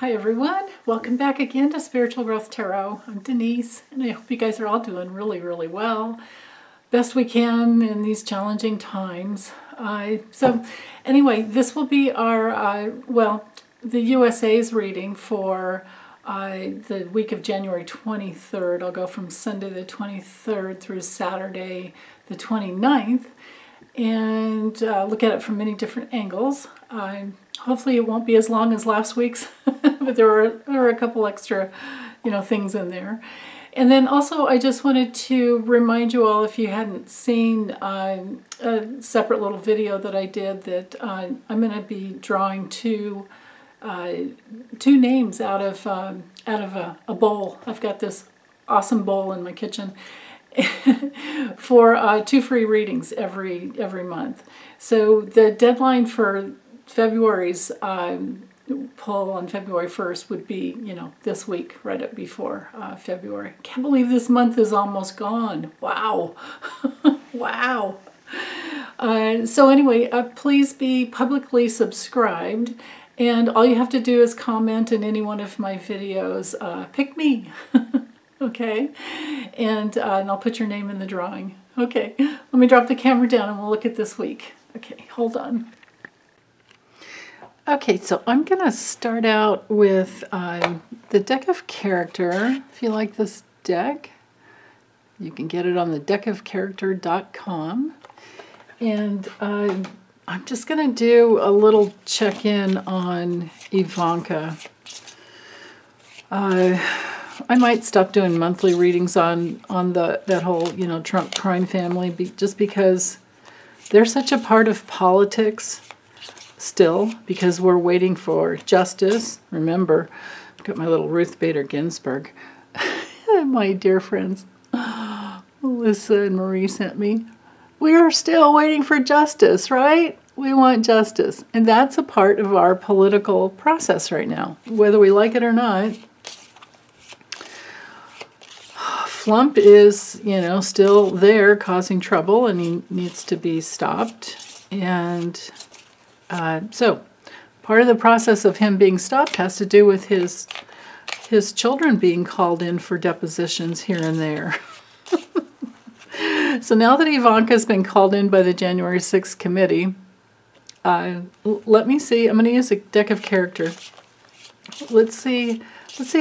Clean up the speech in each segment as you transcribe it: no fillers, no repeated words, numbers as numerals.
Hi everyone, welcome back again to Spiritual Growth Tarot. I'm Denise and I hope you guys are all doing really well. Best we can in these challenging times. So anyway, this will be our, the USA's reading for the week of January 23rd. I'll go from Sunday the 23rd through Saturday the 29th and look at it from many different angles. Hopefully it won't be as long as last week's, but there are a couple extra, things in there. And then also I just wanted to remind you all, if you hadn't seen a separate little video that I did, that I'm going to be drawing two names out of a bowl. I've got this awesome bowl in my kitchen for 2 free readings every month. So the deadline for February's pull on February 1st would be, this week, right up before February. Can't believe this month is almost gone. Wow. Wow. So anyway, please be publicly subscribed. And all you have to do is comment in any one of my videos. Pick me. Okay? And I'll put your name in the drawing. Okay. Let me drop the camera down and we'll look at this week. Okay, hold on. Okay, so I'm going to start out with the deck of character. If you like this deck, you can get it on the deckofcharacter.com. And I'm just going to do a little check-in on Ivanka. I might stop doing monthly readings on that whole, Trump crime family, just because they're such a part of politics. Still, because we're waiting for justice. Remember, I've got my little Ruth Bader Ginsburg. My dear friends, Melissa and Marie sent me. We are still waiting for justice, right? We want justice. And that's a part of our political process right now, whether we like it or not. Flump is, still there causing trouble, and he needs to be stopped. And so part of the process of him being stopped has to do with his children being called in for depositions here and there. So now that Ivanka's been called in by the January 6th committee, let me see. I'm going to use a deck of character. Let's see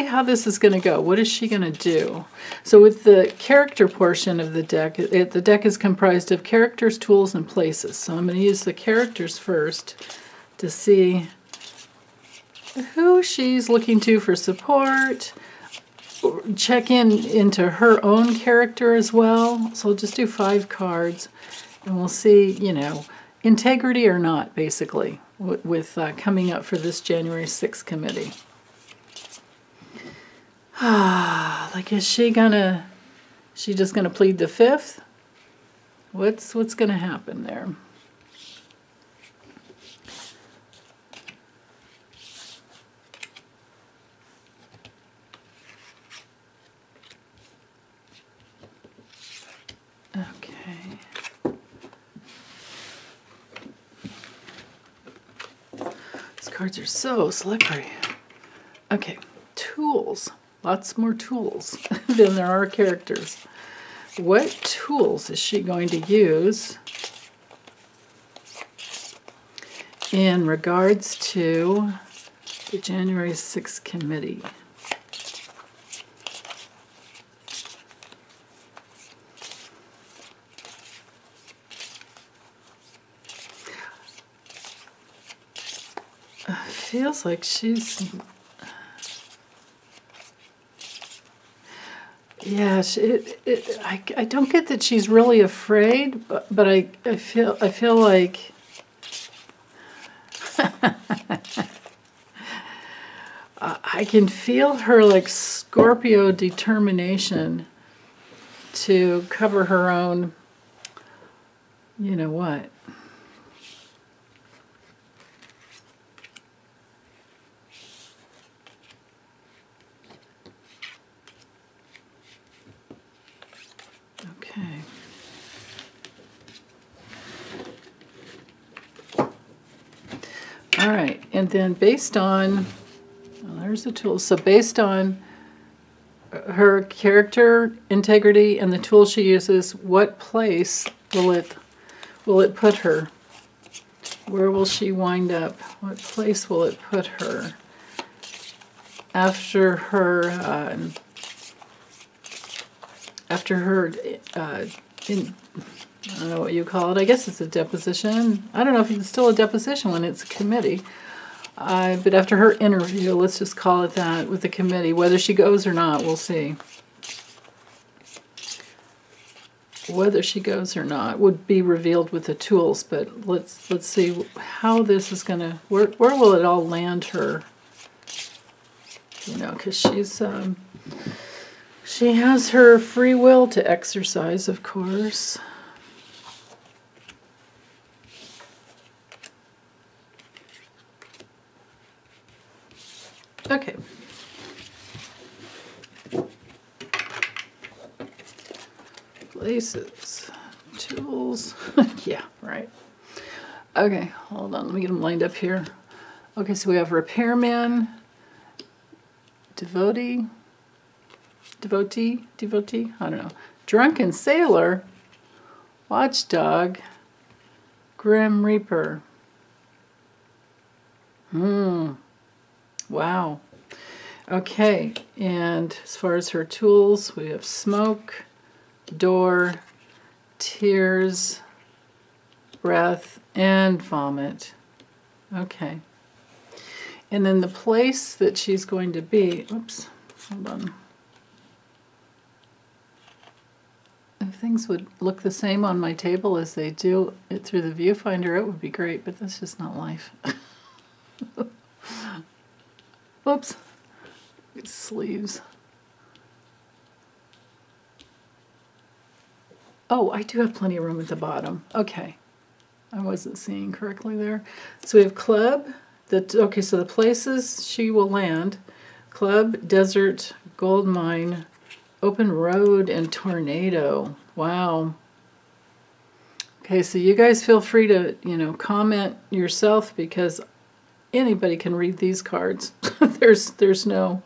how this is going to go. What is she going to do? So with the character portion of the deck, the deck is comprised of characters, tools, and places. So I'm going to use the characters first to see who she's looking to for support. Check into her own character as well. So I'll just do 5 cards, and we'll see, integrity or not, basically, with coming up for this January 6th committee. Like, is she just gonna plead the 5th? What's gonna happen there? Okay. These cards are so slippery. Okay, tools. Lots more tools than there are characters. What tools is she going to use in regards to the January 6th committee? Feels like she's... Yeah, I don't get that she's really afraid, but I feel like I can feel her like Scorpio determination to cover her own, you know what. Okay. All right, and then based on, well, Where's the tools? So based on her character, integrity, and the tools she uses, what place will it put her? Where will she wind up? What place will it put her? After her, I don't know what you call it. I guess it's a deposition. I don't know if it's still a deposition when it's a committee. But after her interview, let's just call it that, with the committee, whether she goes or not, we'll see. Whether she goes or not would be revealed with the tools, but let's see how this is gonna, where will it all land her? You know, because she has her free will to exercise, of course. Okay. Places, tools. Yeah, right. Okay, hold on. Let me get them lined up here. Okay, so we have repairman, devotee, I don't know. Drunken sailor, watchdog, grim reaper. Wow. Okay, and as far as her tools, we have smoke, door, tears, breath, and vomit. Okay. And then the place that she's going to be, oops, hold on. If things would look the same on my table as they do it through the viewfinder, it would be great, but that's just not life. Whoops. These sleeves. Oh, I do have plenty of room at the bottom. Okay. I wasn't seeing correctly there. So we have club. Okay, so the places she will land: club, desert, gold mine, open road, and tornado. Wow. Okay, so you guys feel free to, comment yourself, because anybody can read these cards. There's no,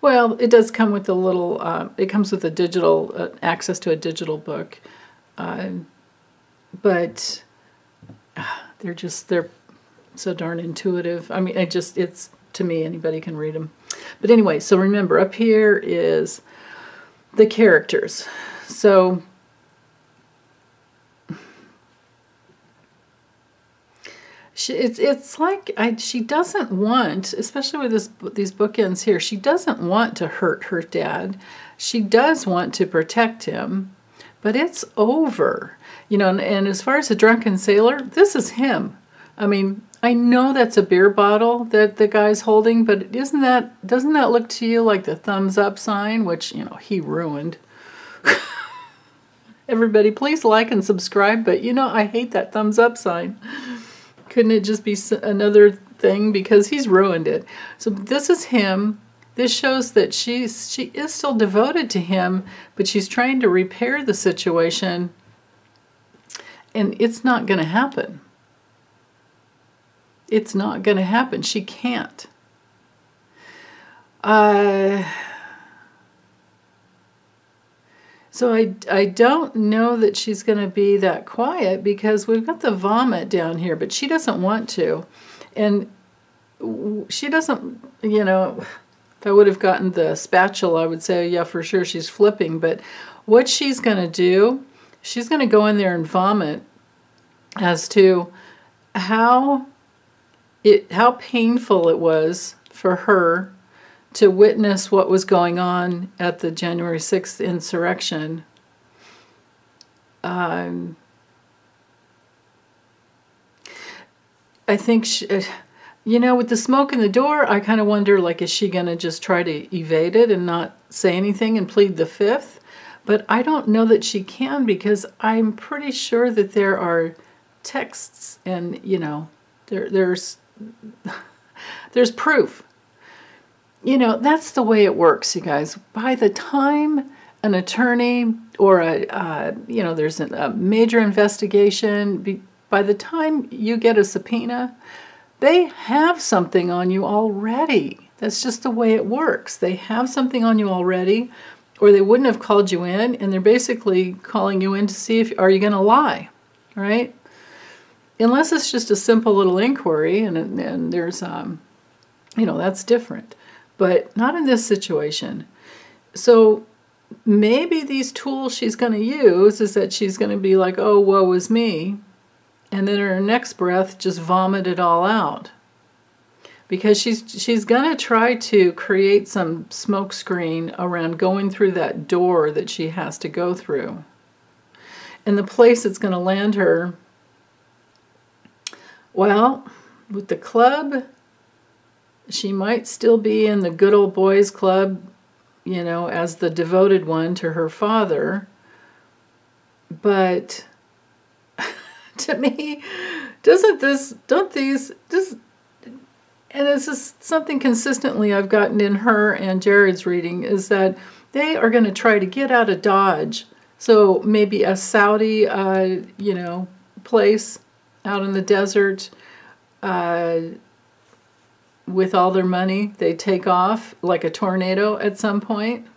well, it does come with a little, it comes with a digital, access to a digital book. But they're so darn intuitive. I mean, it's, to me, anybody can read them. But anyway, so remember, up here is the characters. So it's like she doesn't want, especially with these bookends here, she doesn't want to hurt her dad. She does want to protect him, but it's over. And as far as the drunken sailor, this is him. I mean, I know that's a beer bottle that the guy's holding, but doesn't that look to you like the thumbs up sign, which, he ruined? Everybody, please like and subscribe, but I hate that thumbs up sign. Couldn't it just be another thing? Because he's ruined it. So this is him. This shows that she is still devoted to him, but she's trying to repair the situation, and it's not going to happen. It's not going to happen. She can't. So I don't know that she's going to be that quiet, because we've got the vomit down here, but she doesn't want to. And she doesn't, if I would have gotten the spatula, I would say, yeah, for sure she's flipping. But what she's going to do, she's going to go in there and vomit as to how painful it was for her to witness what was going on at the January 6th insurrection. I think, with the smoke in the door, I kind of wonder, like, is she going to just try to evade it and not say anything and plead the fifth? But I don't know that she can, because I'm pretty sure that there are texts and, there's proof. That's the way it works, you guys. By the time an attorney or there's a major investigation, by the time you get a subpoena, they have something on you already. That's just the way it works. They have something on you already, or they wouldn't have called you in, and they're basically calling you in to see if are you going to lie, right? Unless it's just a simple little inquiry, and there's, that's different. But not in this situation. So maybe these tools she's going to use is that she's going to be like, oh, woe is me, and then in her next breath just vomit it all out. Because she's going to try to create some smoke screen around going through that door that she has to go through. And the place that's going to land her, well, with the club, she might still be in the good old boys club, as the devoted one to her father. But to me, and it's just something consistently I've gotten in her and Jared's reading, is that they are going to try to get out of Dodge. So maybe a Saudi, place out in the desert, with all their money, they take off like a tornado at some point.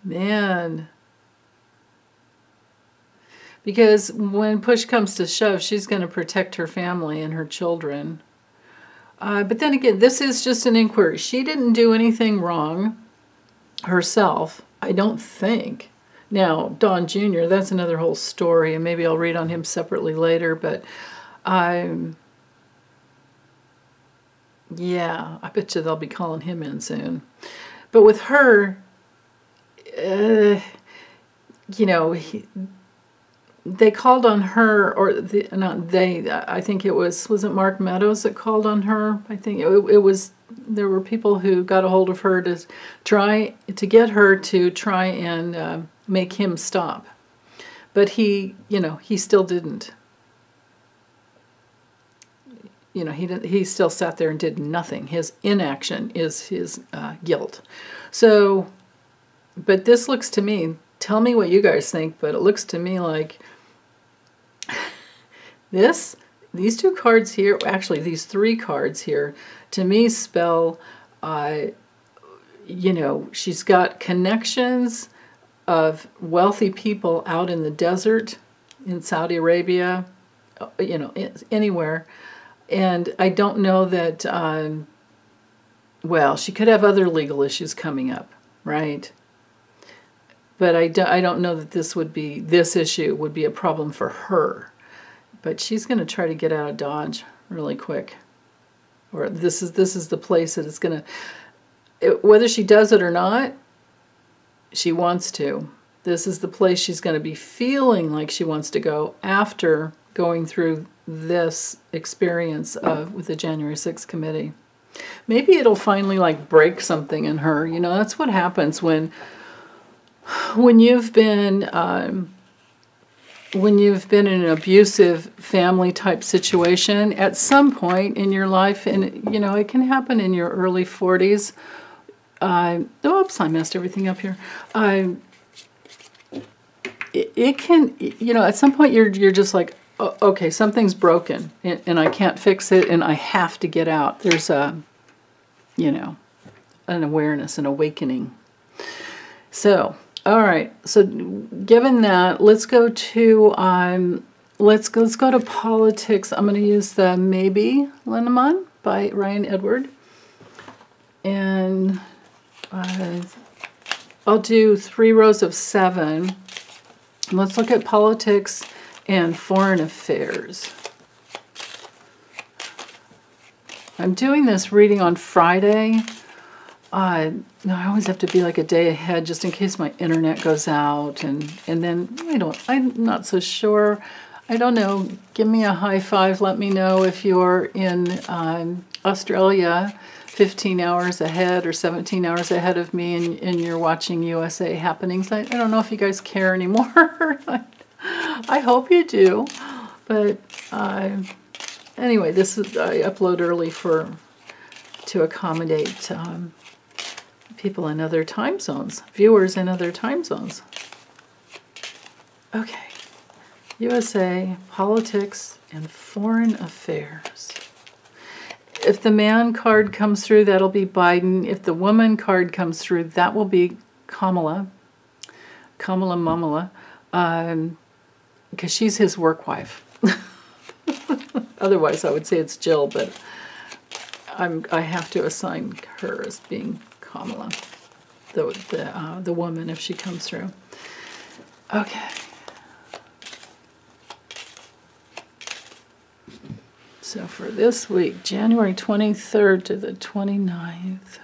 Man. Because when push comes to shove, she's going to protect her family and her children. But then again, this is just an inquiry. She didn't do anything wrong herself, I don't think. Now, Don Jr., that's another whole story, and maybe I'll read on him separately later, but yeah, I bet you they'll be calling him in soon. But with her, they called on her, or not they, I think it was it Mark Meadows that called on her? I think it was, there were people who got a hold of her to try to get her to try and make him stop. But he still didn't. He still sat there and did nothing. His inaction is his guilt. So, but this looks to me, tell me what you guys think, but it looks to me like these two cards here, actually these three cards here, to me spell, she's got connections of wealthy people out in the desert, in Saudi Arabia, anywhere. And I don't know that, she could have other legal issues coming up, right? But I don't know that this issue would be a problem for her. But she's going to try to get out of Dodge really quick. Or this is the place that it's going to, whether she does it or not, she wants to. This is the place she's going to be feeling like she wants to go after going through this experience with the January 6th committee. Maybe it'll finally break something in her. That's what happens when you've been in an abusive family type situation at some point in your life, and it can happen in your early 40s. Oops, I messed everything up here. It can, at some point you're just like, oh, okay, something's broken, and I can't fix it, and I have to get out. There's an awareness, an awakening. So, all right. So, given that, let's go to let's go to politics. I'm going to use the Maybe Lenormand by Ryan Edward, and I'll do 3 rows of 7. Let's look at politics and foreign affairs. I'm doing this reading on Friday. I always have to be like a day ahead just in case my internet goes out, and then I'm not so sure. I don't know. Give me a high five. Let me know if you're in Australia 15 hours ahead or 17 hours ahead of me, and you're watching USA Happenings. I don't know if you guys care anymore. I hope you do. But anyway, I upload early to accommodate people in other time zones, viewers in other time zones. Okay. USA, politics, and foreign affairs. If the man card comes through, that'll be Biden. If the woman card comes through, that will be Kamala. Kamala Mamala. Because she's his work wife. Otherwise, I would say it's Jill, but I have to assign her as being Kamala, the woman, if she comes through. Okay. So for this week, January 23rd to the 29th.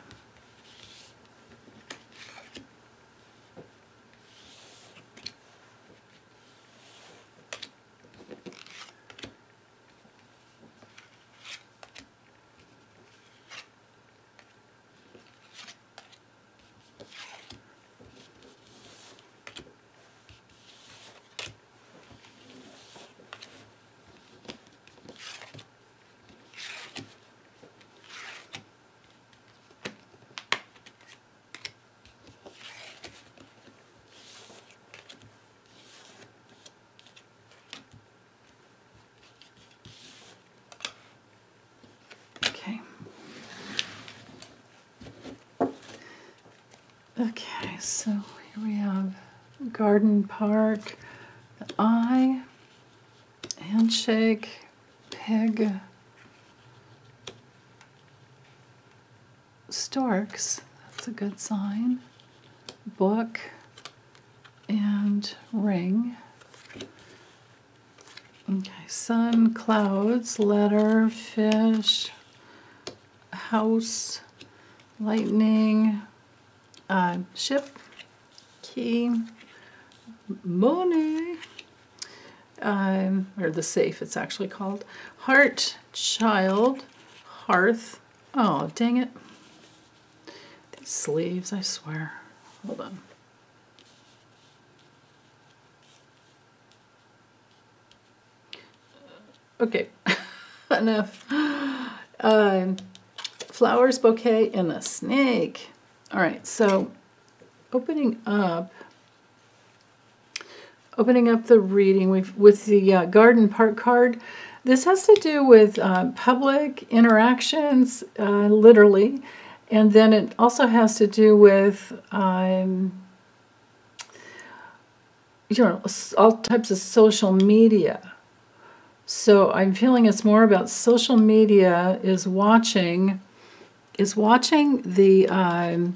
Okay, so here we have Garden Park, the Eye, Handshake, Pig, Storks, that's a good sign, Book, and Ring. Okay, Sun, Clouds, Letter, Fish, House, Lightning, Ship, Key, Money, or the Safe it's actually called, Heart, Child, Hearth, oh dang it, these sleeves, I swear, hold on. Okay, enough. Flowers, bouquet, and a snake. All right, so opening up the reading with the Garden Park card. This has to do with public interactions, literally, and then it also has to do with you know, all types of social media. So I'm feeling it's more about social media is watching the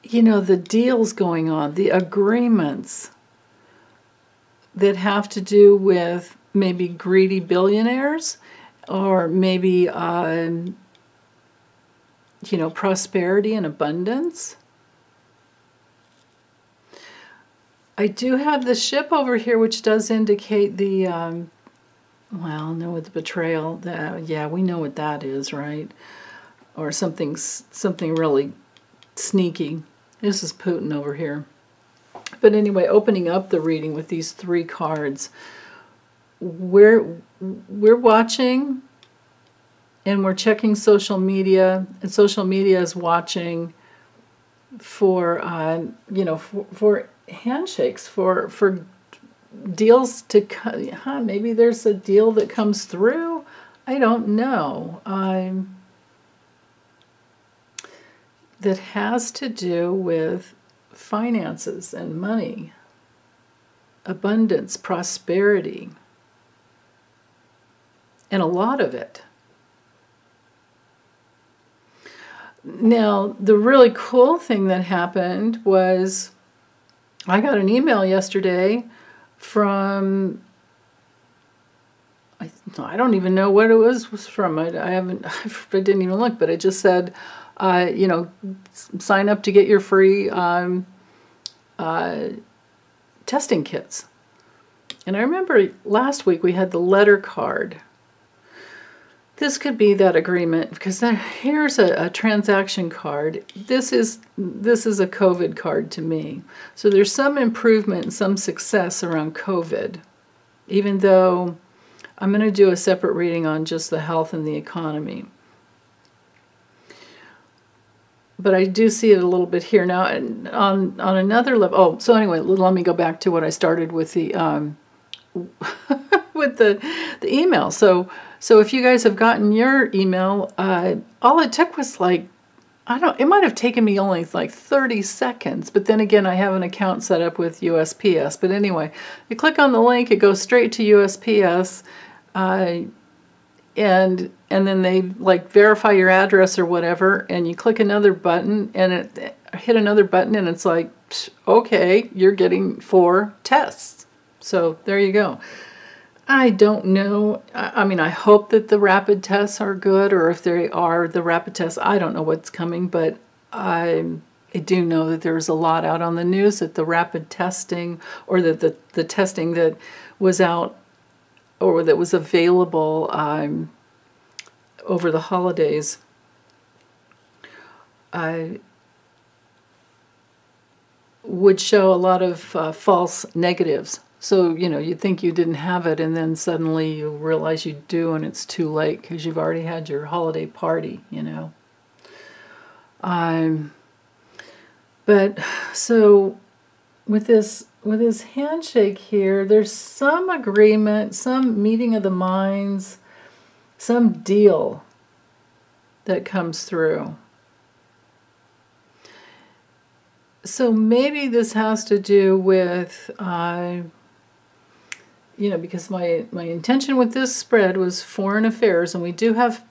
you know, the deals going on, the agreements that have to do with maybe greedy billionaires or maybe you know, prosperity and abundance. I do have the Ship over here, which does indicate the well, no, with the betrayal. Yeah, we know what that is, right? Or something really sneaky. This is Putin over here. But anyway, opening up the reading with these three cards, we're watching and we're checking social media, and social media is watching for you know, for handshakes, for deals to come. Maybe there's a deal that comes through. I don't know. That has to do with finances and money, abundance, prosperity, and a lot of it. Now, the really cool thing that happened was I got an email yesterday from, I don't even know what it was from. I didn't even look, but it just said, you know, sign up to get your free testing kits. And I remember last week we had the letter card. This could be that agreement, because here's a transaction card. This is a COVID card to me. So there's some improvement and some success around COVID, even though I'm going to do a separate reading on just the health and the economy. But I do see it a little bit here. Now, on another level, oh, so anyway, let me go back to what I started with the with the email. So if you guys have gotten your email, all it took was like, it might have taken me only like 30 seconds, but then again, I have an account set up with USPS. But anyway, you click on the link, it goes straight to USPS, and then they like verify your address or whatever, and you click another button, and it hit another button, and it's like, okay, you're getting 4 tests. So there you go. I don't know. I mean, I hope that the rapid tests are good, or if they are the rapid tests, I don't know what's coming, but I do know that there's a lot out on the news that the rapid testing, or that the testing that was out or that was available over the holidays would show a lot of false negatives. So, you know, you think you didn't have it, and then suddenly you realize you do, and it's too late because you've already had your holiday party, you know. But so with this handshake here, there's some agreement, some meeting of the minds, some deal that comes through. So maybe this has to do with, you know, because my intention with this spread was foreign affairs, and we do have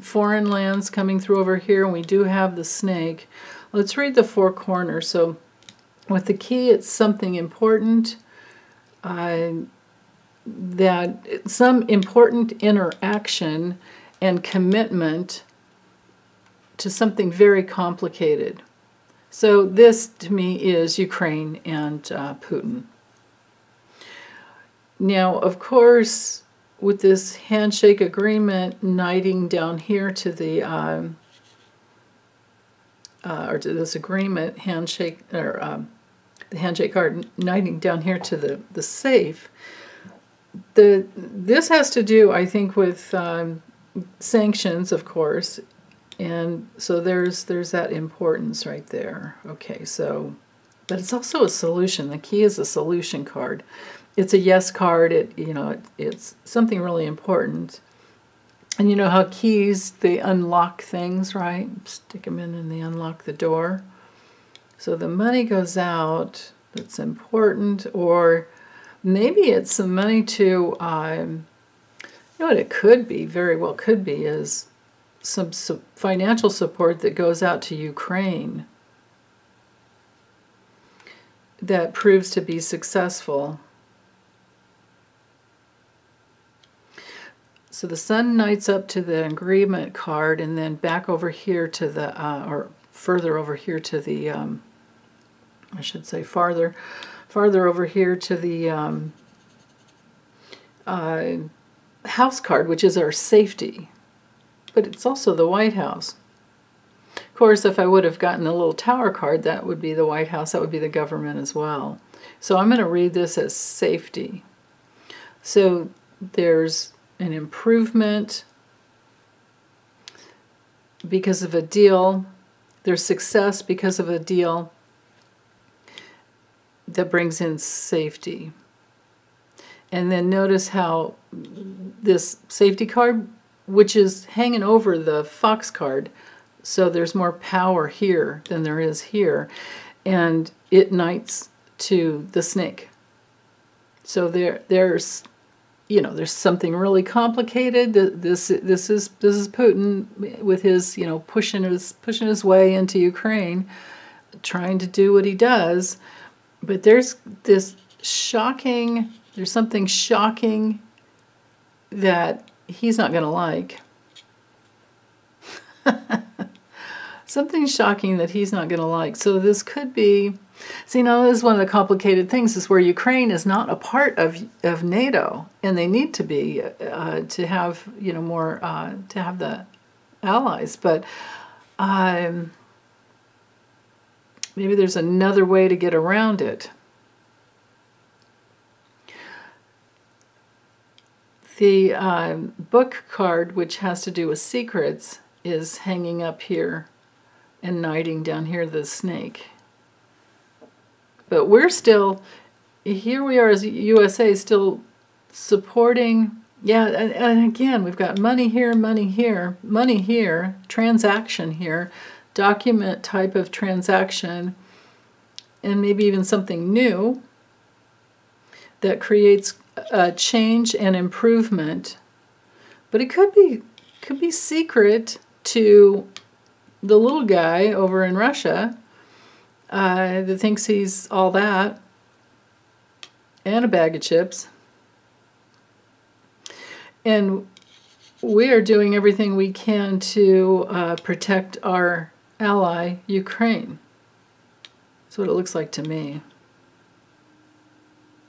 foreign lands coming through over here, and we do have the snake. Let's read the 4 corners. So with the key, it's something important, that some important interaction and commitment to something very complicated. So this, to me, is Ukraine and Putin. Now, of course, with this handshake agreement knighting down here to the, or to this agreement handshake, or the handshake card knighting down here to the safe, this has to do, I think, with sanctions, of course, and so there's that importance right there. Okay, so, but it's also a solution. The key is a solution card. It's a yes card. It's something really important. And you know how keys, they unlock things, right? Stick them in and they unlock the door. So the money goes out. That's important. Or maybe it's some money to, you know what it could be, very well could be, is some financial support that goes out to Ukraine that proves to be successful. So the sun knights up to the agreement card, and then back over here to the, or further over here to the, I should say farther over here to the house card, which is our safety. But it's also the White House. Of course, if I would have gotten the little tower card, that would be the White House, that would be the government as well. So I'm going to read this as safety. So there's an improvement because of a deal. There's success because of a deal that brings in safety. And then notice how this safety card, which is hanging over the fox card, so there's more power here than there is here, and it knights to the snake. So there's there's something really complicated. This is Putin with his pushing his way into Ukraine, trying to do what he does. But there's something shocking that he's not going to like. Something shocking that he's not going to like. So this could be, see, now this is one of the complicated things, is where Ukraine is not a part of NATO, and they need to be to have more to have the allies. But maybe there's another way to get around it. The book card, which has to do with secrets, is hanging up here and knighting down here the snake. But we're still, here we are as USA, still supporting, yeah, and again, we've got money here, money here, money here, transaction here, document type of transaction, and maybe even something new that creates a change and improvement. But it could be secret to the little guy over in Russia that thinks he's all that and a bag of chips. And we are doing everything we can to protect our ally, Ukraine. That's what it looks like to me.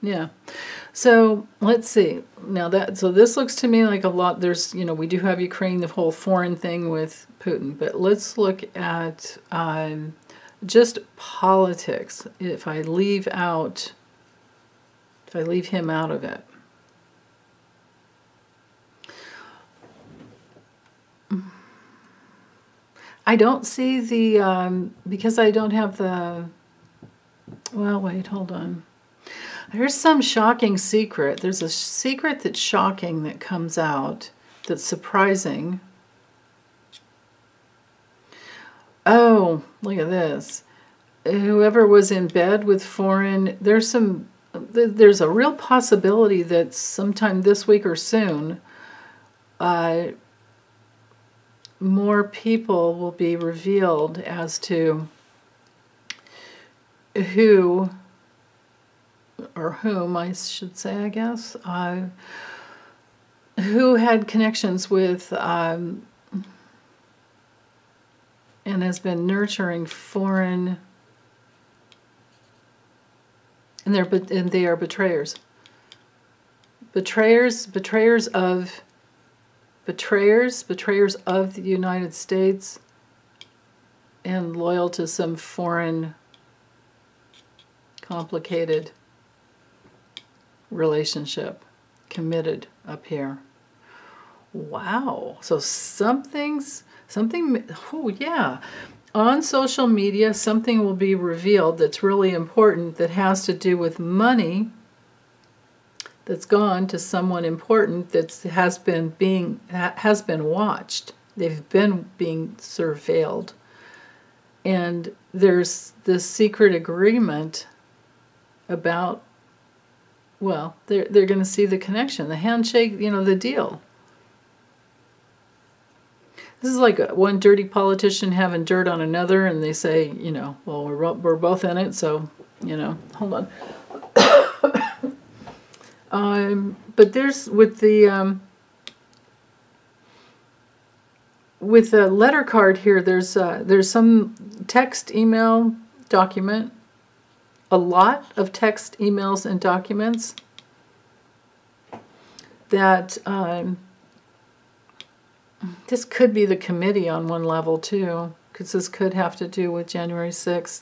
Yeah. So let's see. Now so this looks to me like a lot. There's, we do have Ukraine, the whole foreign thing with Putin. But let's look at just politics. If I leave him out of it. I don't see the, because I don't have the, well, wait, hold on. There's some shocking secret. There's a secret that's shocking that comes out that's surprising. Oh, look at this. Whoever was in bed with foreign, there's a real possibility that sometime this week or soon, more people will be revealed as to who, or whom I should say, I guess, who had connections with and has been nurturing foreign, and they are betrayers. Betrayers of the United States and loyal to some foreign complicated relationship, committed up here. Wow. So something, oh yeah. On social media, something will be revealed that's really important that has to do with money that's gone to someone important that has been watched. They've been being surveilled. And there's this secret agreement about, well, they're going to see the connection, the handshake, the deal. This is like one dirty politician having dirt on another, and they say, well, we're both in it, so, hold on. But there's with the letter card here, there's some text, email, document, a lot of text, emails, and documents that this could be the committee on one level too, because this could have to do with January 6th.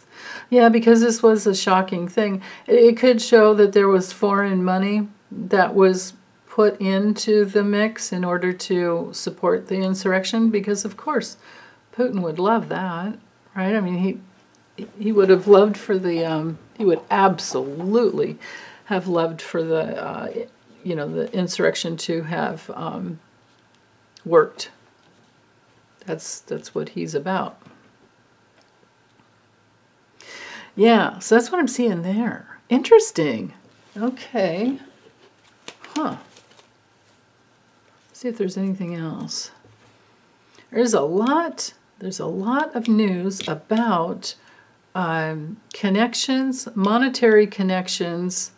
Yeah, because this was a shocking thing. It could show that there was foreign money that was put into the mix in order to support the insurrection, because of course Putin would love that, right? I mean, he would have loved for the he would absolutely have loved for the the insurrection to have worked. That's what he's about. Yeah, so that's what I'm seeing there. Interesting. Okay. Huh. See if there's anything else. There's a lot of news about connections, monetary connections,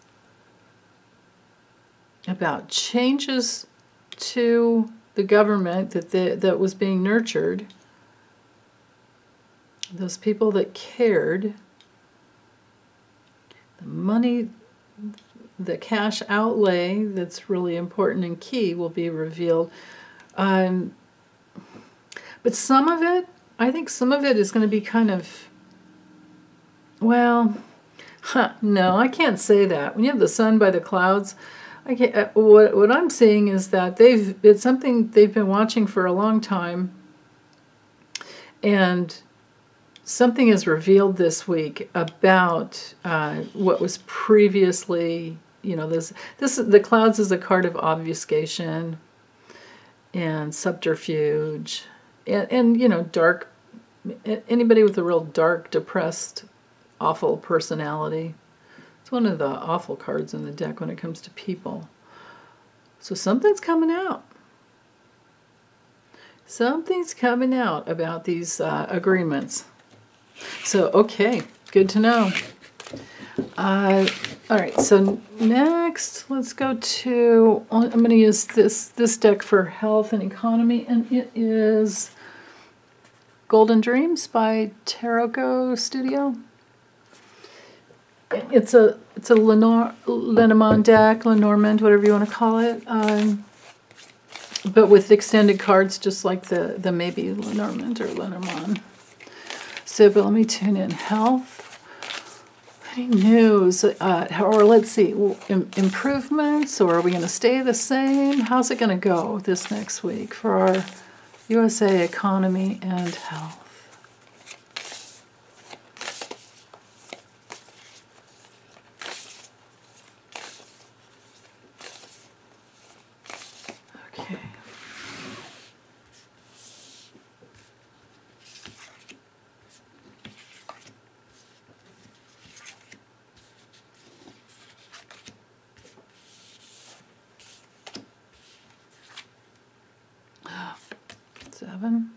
about changes to the government that was being nurtured. Those people that cared, the money, the cash outlay that's really important and key will be revealed. But some of it, I think some of it is going to be kind of, well, no, I can't say that. When you have the sun by the clouds, I can't, what I'm seeing is that it's something they've been watching for a long time, and something is revealed this week about what was previously the clouds is a card of obfuscation and subterfuge, and dark. Anybody with a real dark, depressed, awful personality. It's one of the awful cards in the deck when it comes to people. So something's coming out. Something's coming out about these agreements. So, okay, good to know. All right, so next, let's go to, I'm going to use this deck for health and economy, and it is Golden Dreams by Tarot Studio. It's a Lenormand deck, Lenormand, whatever you want to call it, but with extended cards, just like the maybe Lenormand or Lenormand. So, but let me tune in health. Any news, or let's see, improvements, or are we going to stay the same? How's it going to go this next week for our USA economy and health? Okay. Seven,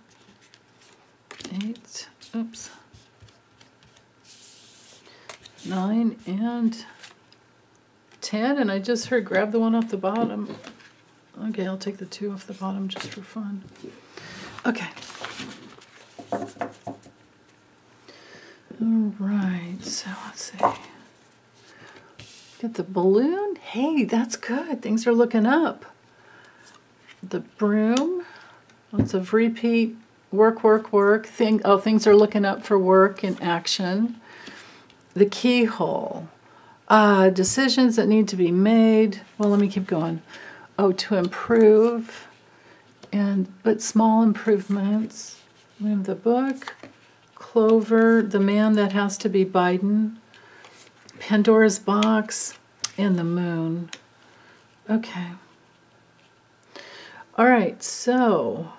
8, oops, 9, and 10, and I just heard grab the one off the bottom. Okay, I'll take the 2 off the bottom just for fun. Okay. All right, so let's see. Get the balloon. Hey, that's good. Things are looking up. The broom. Lots of repeat, work. Things are looking up for work and action. The keyhole. Decisions that need to be made. Well, let me keep going. Oh, to improve. But small improvements. We have the book. Clover. The man that has to be Biden. Pandora's box. And the moon. Okay. All right, so,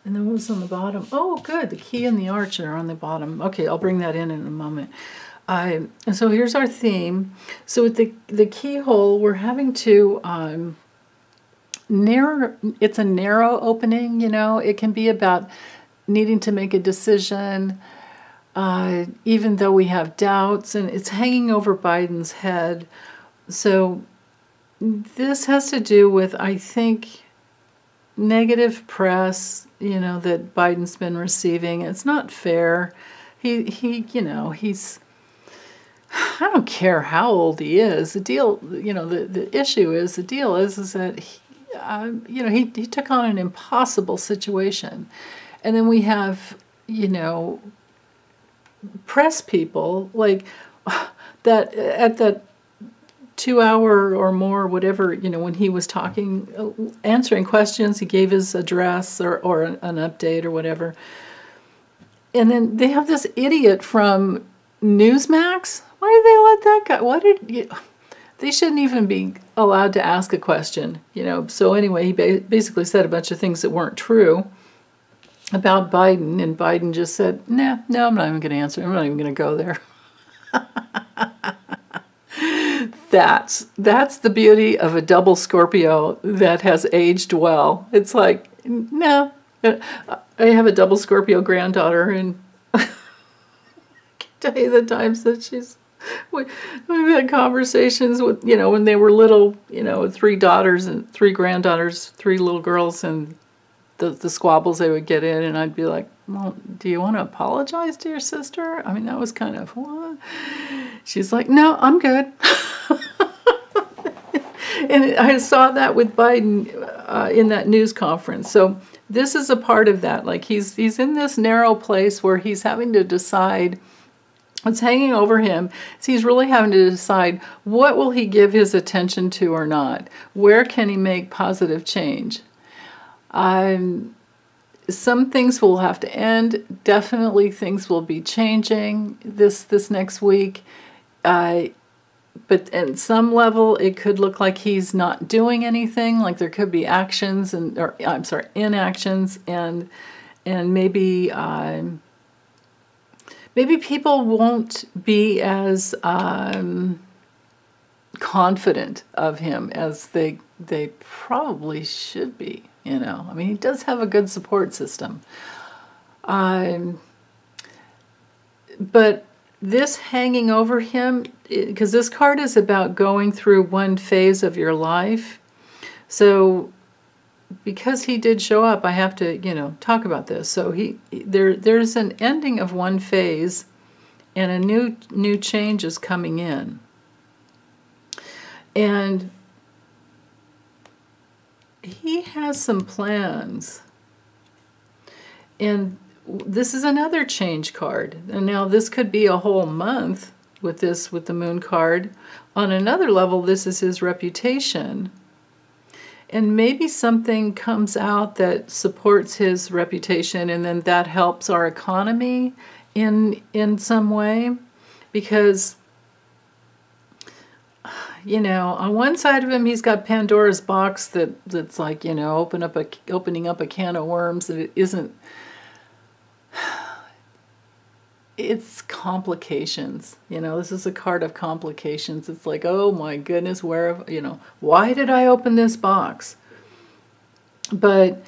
and then what was on the bottom? Oh, good, the key and the arch are on the bottom. Okay, I'll bring that in a moment. And so here's our theme. So with the keyhole, we're having to it's a narrow opening, It can be about needing to make a decision, even though we have doubts, and it's hanging over Biden's head. So this has to do with, I think, negative press, that Biden's been receiving. It's not fair. He's, I don't care how old he is. The deal, the issue is, the deal is that he took on an impossible situation. And then we have, press people like that at that 2 hour or more, whatever, when he was talking, answering questions, he gave his address or an update or whatever. And then they have this idiot from Newsmax. Why did they let that guy? They shouldn't even be allowed to ask a question, So anyway, he basically said a bunch of things that weren't true about Biden, and Biden just said, no, I'm not even going to answer. I'm not even going to go there. That's the beauty of a double Scorpio that has aged well. It's like, no, I have a double Scorpio granddaughter, and I can tell you the times that we've had conversations with, when they were little, 3 daughters and 3 granddaughters, 3 little girls, and the squabbles they would get in, and I'd be like, well, do you want to apologize to your sister? I mean, that was kind of, what? She's like, no, I'm good. And I saw that with Biden in that news conference. So this is a part of that. Like he's in this narrow place where he's having to decide what's hanging over him. So he's really having to decide what will he give his attention to or not. Where can he make positive change? Some things will have to end. Definitely things will be changing this next week. but at some level, it could look like he's not doing anything. Like there could be actions or I'm sorry, inactions, and maybe maybe people won't be as confident of him as they probably should be. You know, I mean, he does have a good support system. But this hanging over him, because this card is about going through one phase of your life. So because he did show up, I have to, you know, talk about this. So there's an ending of one phase and a new change is coming in. And he has some plans. And this is another change card. And now this could be a whole month with the moon card. On another level, this is his reputation. And maybe something comes out that supports his reputation, and then that helps our economy in some way. Because, you know, on one side of him, he's got Pandora's box that's like, you know, opening up a can of worms that it isn't. It's complications. You know, this is a card of complications. It's like, oh my goodness, why did I open this box? But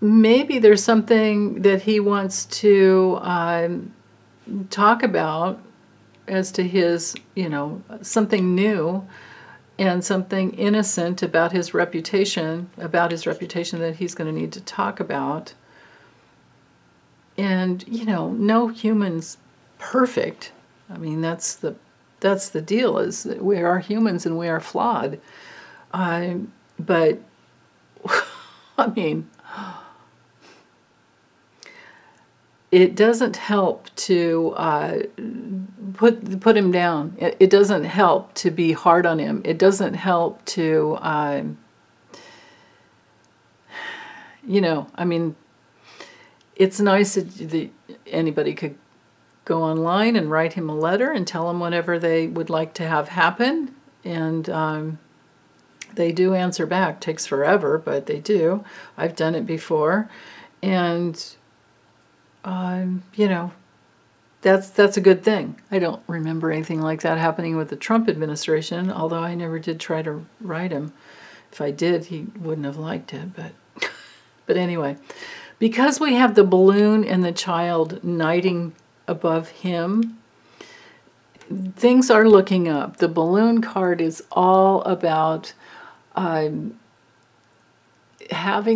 maybe there's something that he wants to talk about as to his, you know, something new and something innocent about his reputation that he's going to need to talk about. And, you know, no human's perfect. I mean, that's the deal, is that we are humans and we are flawed. But, I mean, it doesn't help to put him down. It doesn't help to be hard on him. It doesn't help to, you know, I mean, it's nice that anybody could go online and write him a letter and tell him whatever they would like to have happen. And they do answer back. Takes forever, but they do. I've done it before. And, you know, that's a good thing. I don't remember anything like that happening with the Trump administration, although I never did try to write him. If I did, he wouldn't have liked it. But anyway. Because we have the balloon and the child knighting above him, things are looking up. The balloon card is all about having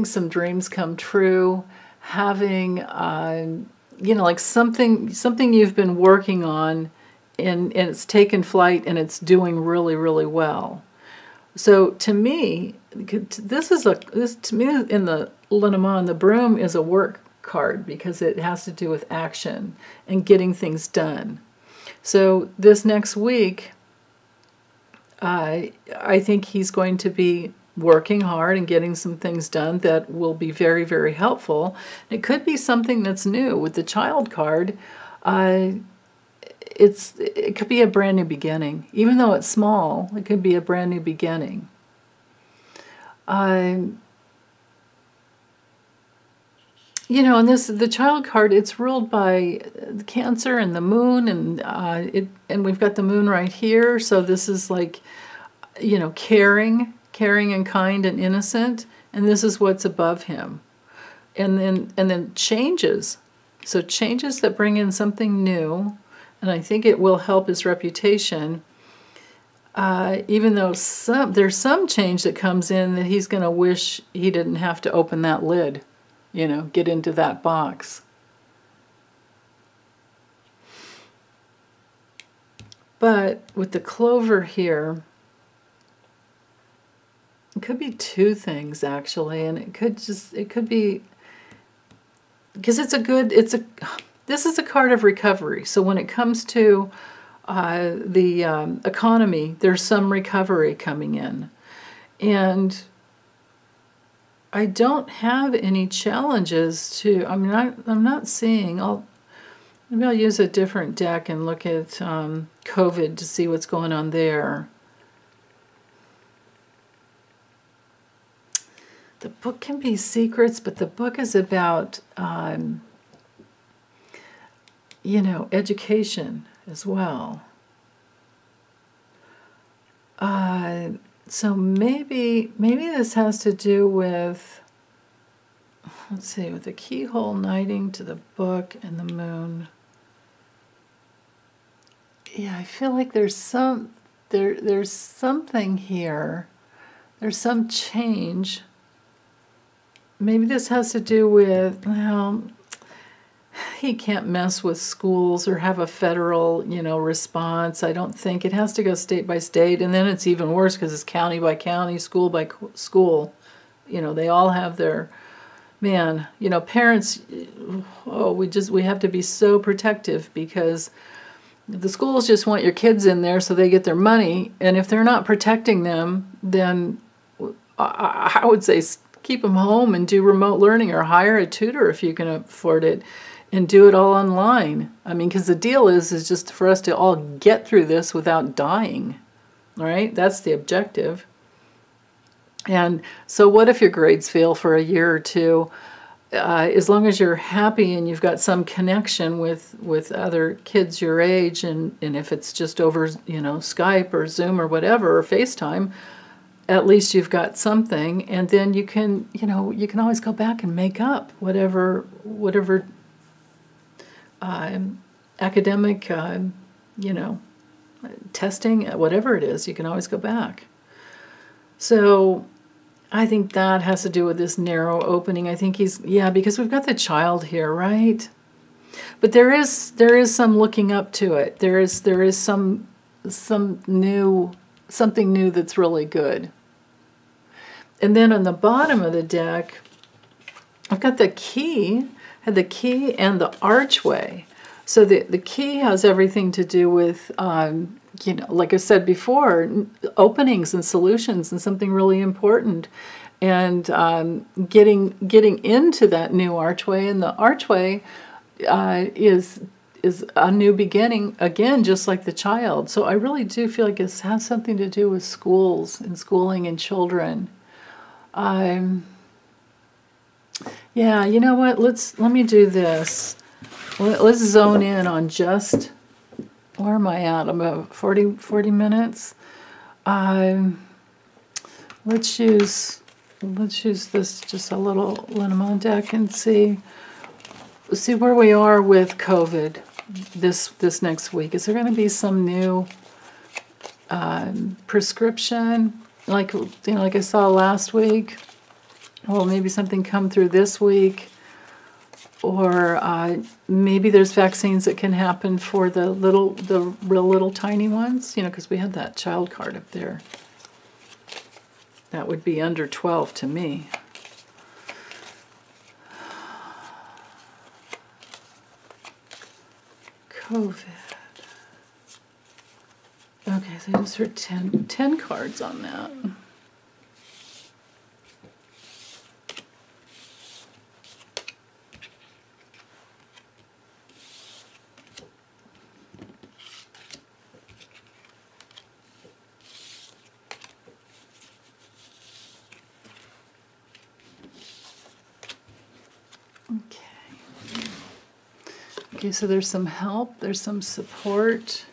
some dreams come true, having, you know, like something you've been working on and it's taken flight and it's doing really, really well. So to me, this to me in the Lenormand, the broom is a work card because it has to do with action and getting things done. So this next week, I think he's going to be working hard and getting some things done that will be very, very helpful. It could be something that's new. With the child card, it could be a brand new beginning. Even though it's small, it could be a brand new beginning. You know, and the child card, it's ruled by the Cancer and the moon, and we've got the moon right here. So this is like, you know, caring and kind and innocent, and this is what's above him. And then changes. So changes that bring in something new, and I think it will help his reputation. Even though there's some change that comes in that he's going to wish he didn't have to open that lid, you know, get into that box. But with the clover here, it could be two things actually, and it could be, because this is a card of recovery. So when it comes to the economy, there's some recovery coming in. And I don't have any challenges to, I'm not seeing, maybe I'll use a different deck and look at COVID to see what's going on there. The book can be secrets, but the book is about, education as well. So maybe this has to do with, let's see, with the keyhole knighting to the book and the moon. Yeah, I feel like there's something here. There's some change. Maybe this has to do with, well, he can't mess with schools or have a federal, response. I don't think. It has to go state by state, and then it's even worse because it's county by county, school by school. They all have their, parents, we have to be so protective because the schools just want your kids in there so they get their money, and if they're not protecting them, then I would say keep them home and do remote learning or hire a tutor if you can afford it and do it all online. Because the deal is just for us to all get through this without dying, right? That's the objective. And so what if your grades fail for a year or two? As long as you're happy and you've got some connection with other kids your age, and if it's just over, Skype or Zoom or whatever, or FaceTime, at least you've got something, and then you can always go back and make up whatever academic, testing, whatever it is, you can always go back. So I think that has to do with this narrow opening. I think because we've got the child here, right? But there is some looking up to it. There is something new that's really good. And then on the bottom of the deck, I've got the key and the archway. So the key has everything to do with, like I said before, openings and solutions and something really important. And getting into that new archway. And the archway is a new beginning, again, just like the child. So I really do feel like it has something to do with schools and schooling and children. Yeah, you know what? Let me do this. Let's zone in on just, where am I at? I'm about 40 minutes. Let's use this just a little Lenormand deck and see where we are with COVID this next week. Is there going to be some new prescription? Like I saw last week, well, maybe something come through this week, or maybe there's vaccines that can happen for the real little tiny ones, because we had that child card up there. That would be under 12 to me. COVID. Okay, so I just heard 10 cards on that. Okay, so there's some help, there's some support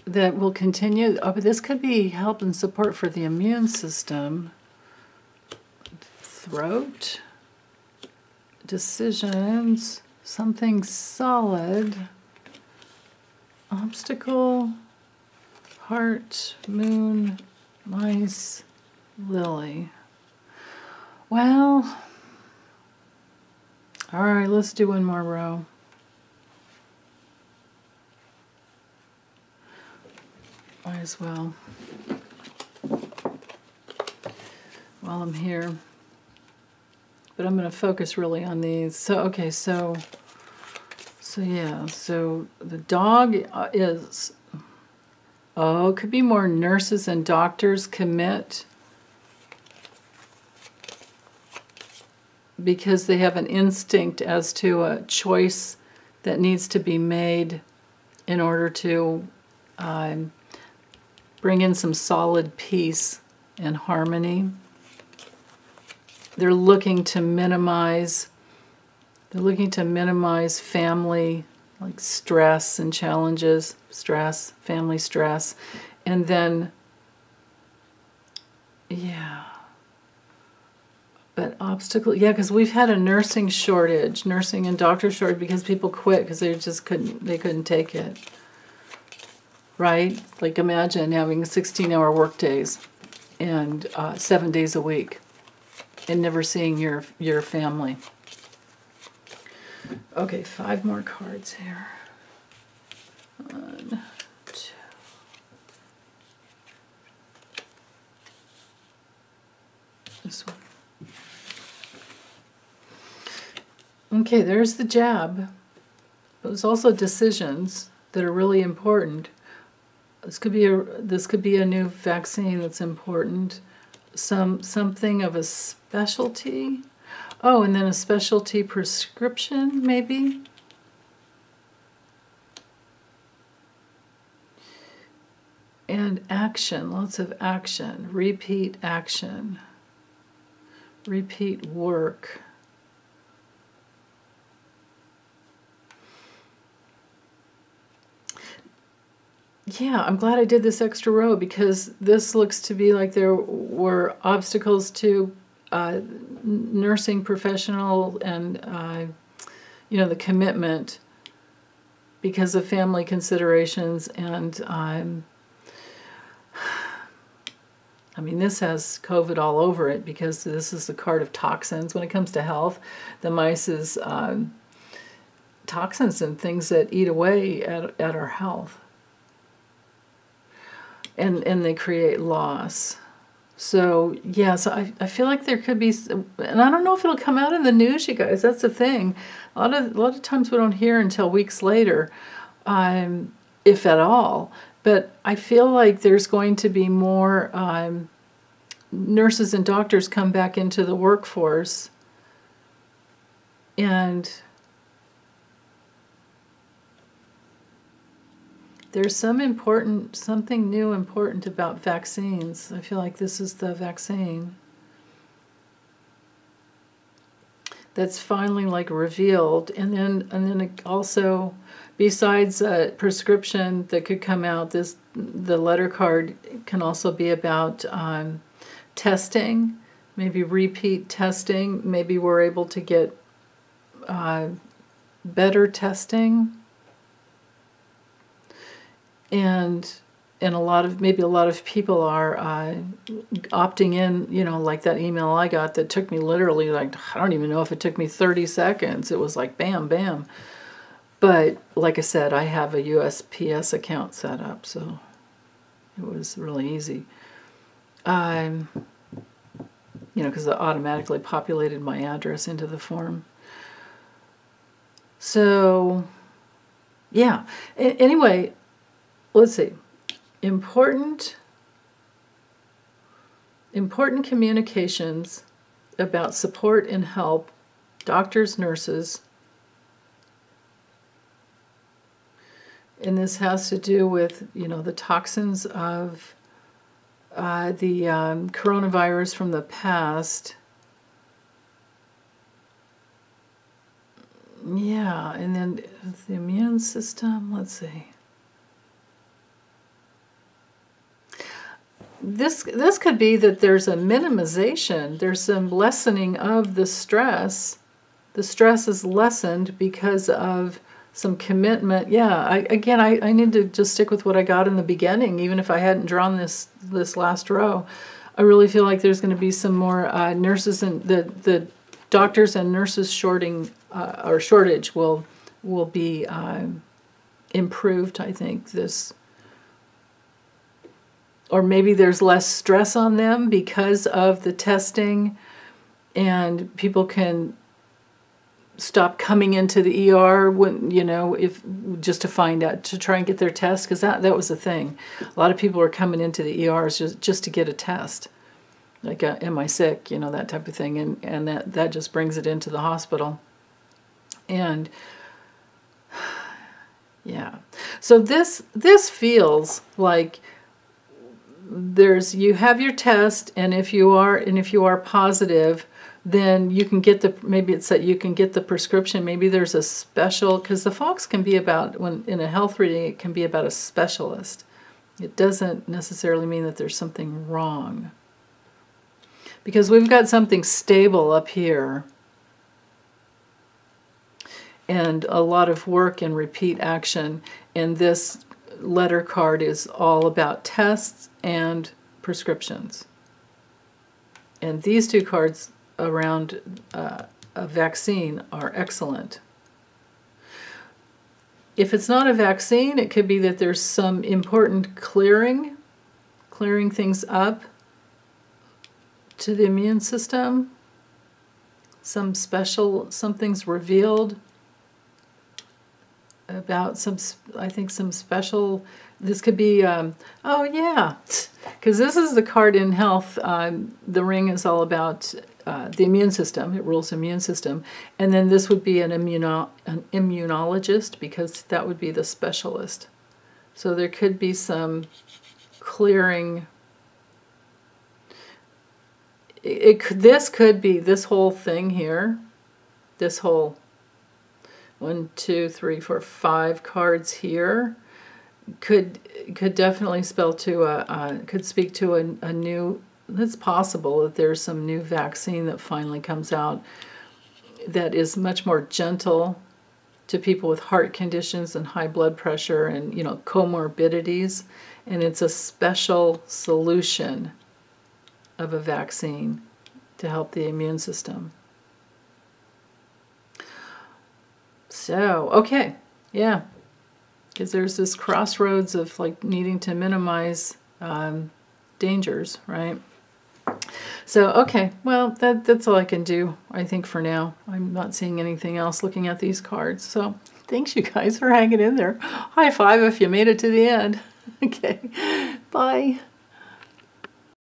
that will continue. Oh, but this could be help and support for the immune system. Throat, decisions, something solid, obstacle, heart, moon, mice, lily. Well, all right, let's do one more row. Might as well. While I'm here. But I'm going to focus really on these. So, okay, so yeah, so the dog is, could be more nurses and doctors commit because they have an instinct as to a choice that needs to be made in order to bring in some solid peace and harmony. They're looking to minimize family like stress and challenges, family stress, and then yeah. But obstacle, yeah, because we've had a nursing and doctor shortage because people quit because they couldn't take it. Right? Like imagine having 16-hour work days and 7 days a week and never seeing your family. Okay, 5 more cards here. 1, 2. This one. Okay, there's the jab. There's also decisions that are really important. This could be a new vaccine that's important. Something of a specialty. Oh, and then a specialty prescription, maybe. And action, lots of action, repeat action, repeat work. Yeah, I'm glad I did this extra row because this looks to be like there were obstacles to nursing professional and, the commitment because of family considerations. And this has COVID all over it because this is the card of toxins. When it comes to health, the mice is toxins and things that eat away at our health. And they create loss. So, yeah, so I feel like there could be, and I don't know if it'll come out in the news, you guys. That's the thing. A lot of times we don't hear until weeks later, if at all. But I feel like there's going to be more nurses and doctors come back into the workforce. And there's something new important about vaccines. I feel like this is the vaccine that's finally like revealed. And then it also, besides a prescription that could come out, the letter card can also be about testing, maybe repeat testing. Maybe we're able to get better testing. And a lot of people are opting in, like that email I got that took me literally, like, I don't even know if it took me 30 seconds. It was like bam, bam. But like I said, I have a USPS account set up, so it was really easy. Because it automatically populated my address into the form. So, yeah. Anyway, let's see. Important communications about support and help, doctors, nurses. And this has to do with, the toxins of the coronavirus from the past. Yeah, and then the immune system, let's see. This could be that there's a minimization, there's some lessening of the stress. The stress is lessened because of some commitment. Yeah, I need to just stick with what I got in the beginning, even if I hadn't drawn this last row. I really feel like there's going to be some more nurses, and the doctors and nurses shortage will be improved, I think, this. Or maybe there's less stress on them because of the testing, and people can stop coming into the ER when, if just to find out, to try and get their test, because that was the thing. A lot of people are coming into the ERs just to get a test, like am I sick, that type of thing, and that just brings it into the hospital. And yeah, So this feels like you have your test, and if you are positive, then you can get the, maybe it's that you can get the prescription. Maybe there's a special, because the Fox can be about, when in a health reading, it can be about a specialist. It doesn't necessarily mean that there's something wrong, because we've got something stable up here and a lot of work and repeat action, and this letter card is all about tests and prescriptions. And these two cards around a vaccine are excellent. If it's not a vaccine, it could be that there's some important clearing things to the immune system. Something's revealed about I think some special, this could be, oh yeah, because this is the card in health. The ring is all about the immune system. It rules the immune system. And then this would be an immunologist, because that would be the specialist. So there could be some clearing. This could be this whole thing here, this whole 1, 2, 3, 4, 5 cards here could definitely speak to a new. It's possible that there's some new vaccine that finally comes out that is much more gentle to people with heart conditions and high blood pressure and, you know, comorbidities, and it's a special solution of a vaccine to help the immune system. So, okay, yeah, because there's this crossroads of like needing to minimize dangers, right? So, okay, well, that's all I can do, I think, for now. I'm not seeing anything else looking at these cards. So, thanks you guys for hanging in there. High five if you made it to the end. Okay, bye.